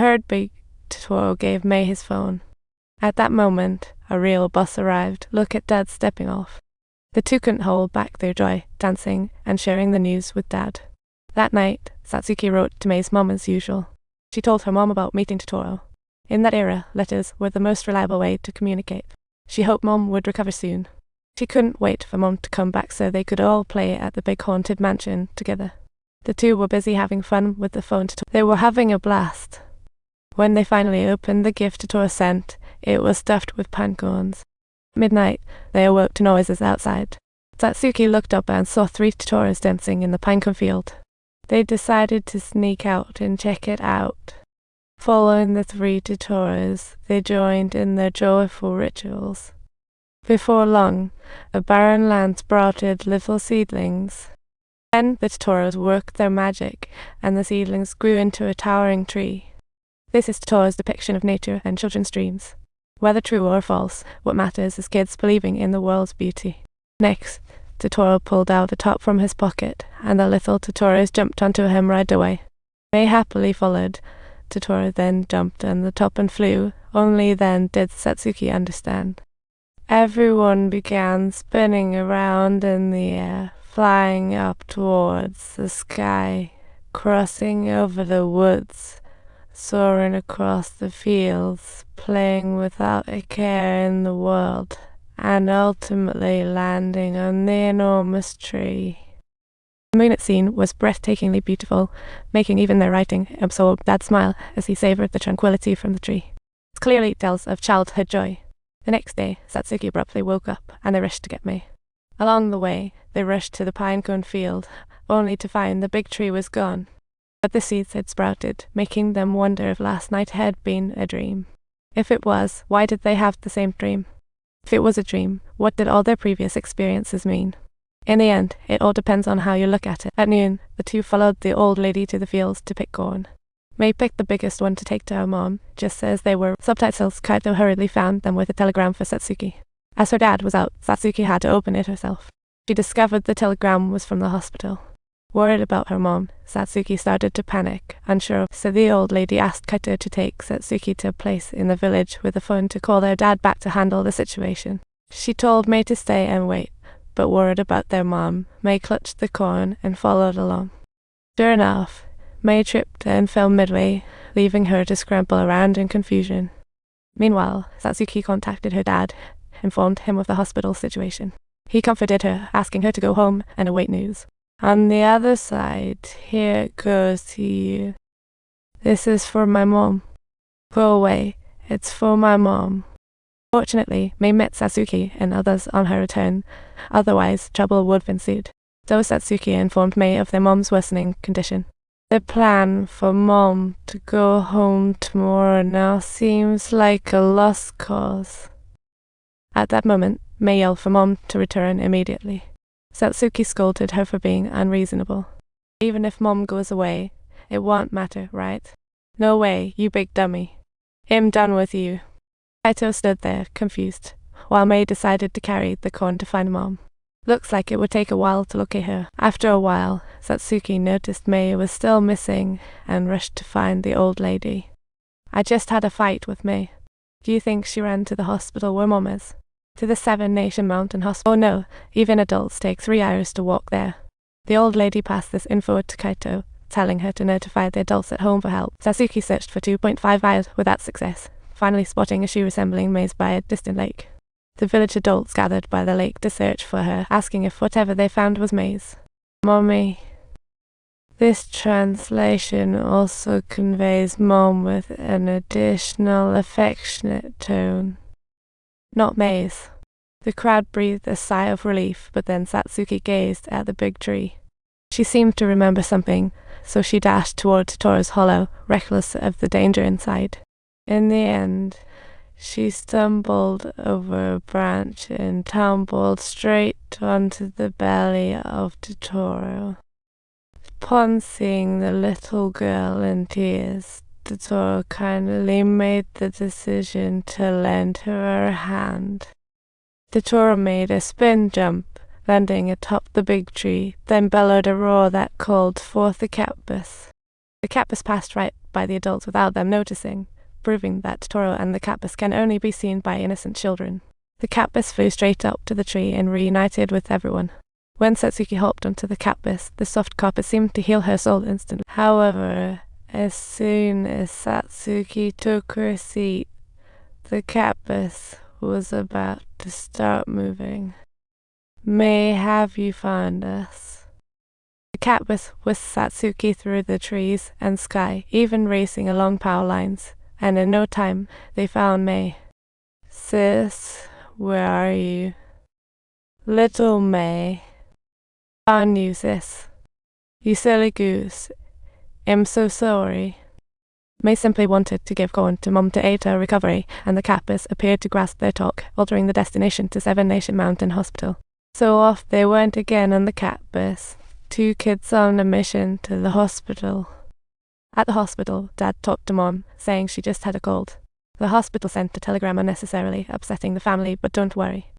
heard big Totoro gave May his phone. At that moment, a real bus arrived. Look at Dad stepping off. The two couldn't hold back their joy, dancing and sharing the news with Dad. That night, Satsuki wrote to May's mom as usual. She told her mom about meeting Totoro. In that era, letters were the most reliable way to communicate. She hoped Mom would recover soon. She couldn't wait for Mom to come back so they could all play at the big haunted mansion together. The two were busy having fun with the phone. They were having a blast. When they finally opened the gift Totoro sent, it was stuffed with pine cones. At midnight, they awoke to noises outside. Satsuki looked up and saw 3 Totoros dancing in the pinecone field. They decided to sneak out and check it out. Following the 3 Totoros, they joined in their joyful rituals. Before long, a barren land sprouted little seedlings. Then the Totoros worked their magic, and the seedlings grew into a towering tree. This is Totoro's depiction of nature and children's dreams. Whether true or false, what matters is kids believing in the world's beauty. Next, Totoro pulled out a top from his pocket, and the little Totoros jumped onto him right away. May happily followed. Totoro then jumped on the top and flew. Only then did Satsuki understand. Everyone began spinning around in the air, flying up towards the sky, crossing over the woods, soaring across the fields, playing without a care in the world, and ultimately landing on the enormous tree. The moonlit scene was breathtakingly beautiful, making even their writing absorb Dad's smile as he savored the tranquility from the tree. It clearly tells of childhood joy. The next day, Satsuki abruptly woke up, and they rushed to get May. Along the way, they rushed to the pinecone field, only to find the big tree was gone. But the seeds had sprouted, making them wonder if last night had been a dream. If it was, why did they have the same dream? If it was a dream, what did all their previous experiences mean? In the end, it all depends on how you look at it. At noon, the two followed the old lady to the fields to pick corn. May picked the biggest one to take to her mom, just as they were. Subtitles. Kaito hurriedly found them with a telegram for Satsuki. As her dad was out, Satsuki had to open it herself. She discovered the telegram was from the hospital. Worried about her mom, Satsuki started to panic, unsure, so the old lady asked Kaito to take Satsuki to a place in the village with a phone to call their dad back to handle the situation. She told May to stay and wait, but worried about their mom, May clutched the corn and followed along. Sure enough, May tripped and fell midway, leaving her to scramble around in confusion. Meanwhile, Satsuki contacted her dad, informed him of the hospital situation. He comforted her, asking her to go home and await news. On the other side, here it goes to you. This is for my mom. Go away, it's for my mom. Fortunately, May met Satsuki and others on her return, otherwise trouble would have ensued. So Satsuki informed May of their mom's worsening condition. The plan for Mom to go home tomorrow now seems like a lost cause. At that moment, May yelled for Mom to return immediately. Satsuki scolded her for being unreasonable. Even if Mom goes away, it won't matter, right? No way, you big dummy. I'm done with you. Kaito stood there, confused, while May decided to carry the corn to find Mom. Looks like it would take a while to locate her. After a while, Satsuki noticed May was still missing and rushed to find the old lady. I just had a fight with May. Do you think she ran to the hospital where Mom is? To the Seven Nation Mountain Hospital? Oh no, even adults take 3 hours to walk there. The old lady passed this info to Kaito, telling her to notify the adults at home for help. Satsuki searched for 2.5 hours without success, finally spotting a shoe resembling May's by a distant lake. The village adults gathered by the lake to search for her, asking if whatever they found was May's. Mommy. This translation also conveys Mom with an additional affectionate tone. Not May's. The crowd breathed a sigh of relief, but then Satsuki gazed at the big tree. She seemed to remember something, so she dashed toward Totoro's hollow, reckless of the danger inside. In the end, she stumbled over a branch and tumbled straight onto the belly of Totoro. Upon seeing the little girl in tears, Totoro kindly made the decision to lend her a hand. Totoro made a spin jump, landing atop the big tree, then bellowed a roar that called forth the cactus. The cat bus passed right by the adults without them noticing, proving that Totoro and the cat bus can only be seen by innocent children. The cat bus flew straight up to the tree and reunited with everyone. When Satsuki hopped onto the cat bus, the soft carpet seemed to heal her soul instantly. However, as soon as Satsuki took her seat, the cat bus was about to start moving. May have you found us? The cat bus whisked Satsuki through the trees and sky, even racing along power lines, and in no time they found May. Sis, where are you? Little May. Found you, sis. You silly goose. I'm so sorry. May simply wanted to give corn to Mom to aid her recovery, and the cat bus appeared to grasp their talk, altering the destination to Seven Nation Mountain Hospital. So off they went again on the cat bus. 2 kids on a mission to the hospital. At the hospital, Dad talked to Mom, saying she just had a cold. The hospital sent a telegram unnecessarily, upsetting the family, but don't worry.